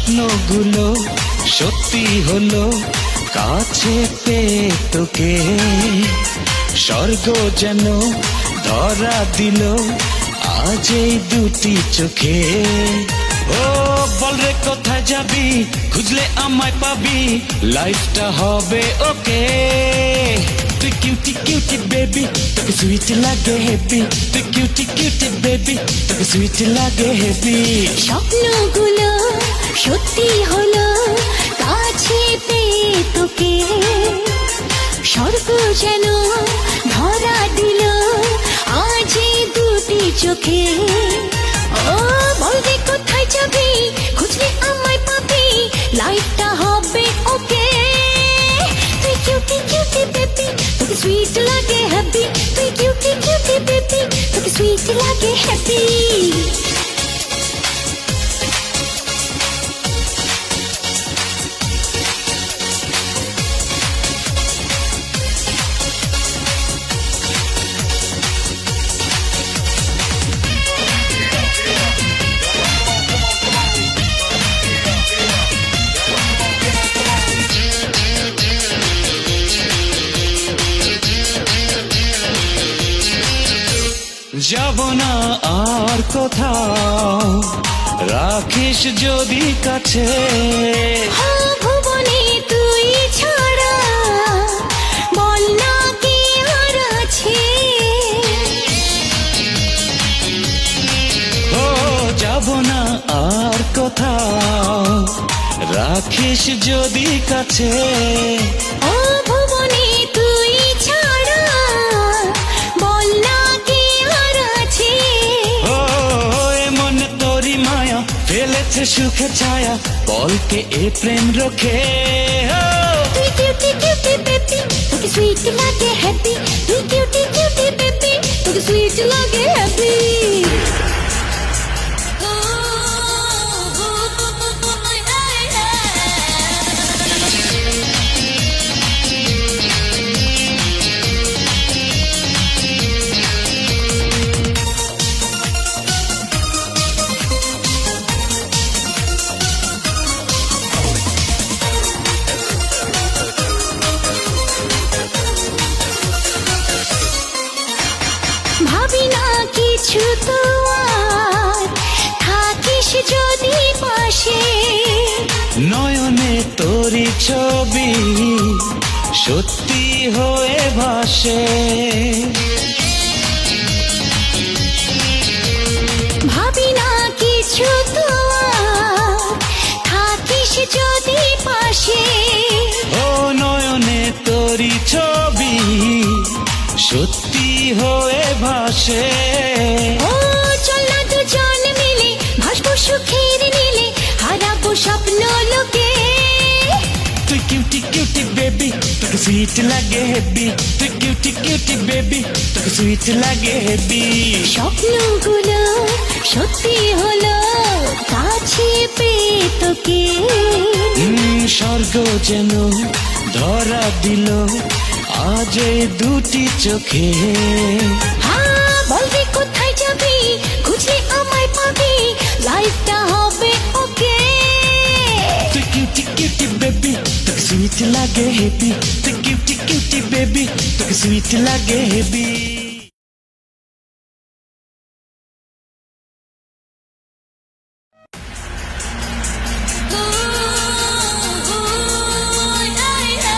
স্বপ্নগুলো সত্যি হলো কাছে পেয়ে তোকে, স্বর্গ যেন ধরা দিল আজ এই দুটি চোখে। ও বল রে কোথায় যাবি, খুঁজলে আমায় পাবি, লাইফটা হবে ওকে। তুই কিউটি কিউটি বেবি, তোকে সুইট লাগে হেভি, তুই কিউটি কিউটি বেবি, তোকে সুইট লাগে হেভি। স্বপ্নগুলো সত্যি হলো কাছে পেয়ে তোকে, স্বর্গ যেন ধরা দিল আজ এই দুটি চোখে। ও বলবি কোথায় যাবি, খুঁজলে আমায় পাবি, লাইফটা হবে ওকে। তুই কিউটি কিউটি বেবি, তোকে সুইট লাগে হ্যাপি, তুই কিউটি কিউটি বেবি, তোকে সুইট লাগে হ্যাপি। যাব না আর কোথাও, রাখিস যদি কাছে। ভুবনে তুই ছাড়া বল না কি আর আছে। ও যাব না আর কোথাও, রাখিস যদি কাছে। ও ভুবনে তুই ছাড়া বল না কি আর আছে। ও এমন তোরি মায়া ফেলেছে সুখে ছায়া, বলকে এ প্রেম রক্ষে। তুই কিউটি কিউটি বেবি, তোকে সুইট লাগে হ্যাপি, তুই কিউটি কিউটি বেবি, তোকে সুইট লাগে হ্যাপি। ভাবি না কিছু তো আর, থাকিস যদি পাশে। নয়নে তোরি ছবি সত্যি হয়ে ভাসে। ভাবি না কিছু তো আর, থাকিস যদি পাশে। ও নয়নে তোরি ছবি সত্যি হয়ে ভাসে। ও চল না দুজন মিলে ভাসবো সুখের নীলে, হারাবো স্বপ্ন লোকে। তুই কিউটি কিউটি বেবি, তোকে সুইট লাগে হেভি, তুই কিউটি কিউটি বেবি, তোকে সুইট লাগে হেভি। স্বপ্নগুলো সত্যি হলো কাছে পেয়ে তোকে, স্বর্গ যেন ধরা দিল আজ এই দুটি চোখে। হ্যাঁ বলবি কোথায় যাবি, খুঁজলে আমায় পাবি, লাইফটা হবে ওকে। তুই কিউটি কিউটি বেবি, তোকে সুইট লাগে হেভি, তুই কিউটি কিউটি বেবি, তোকে সুইট লাগে হেভি।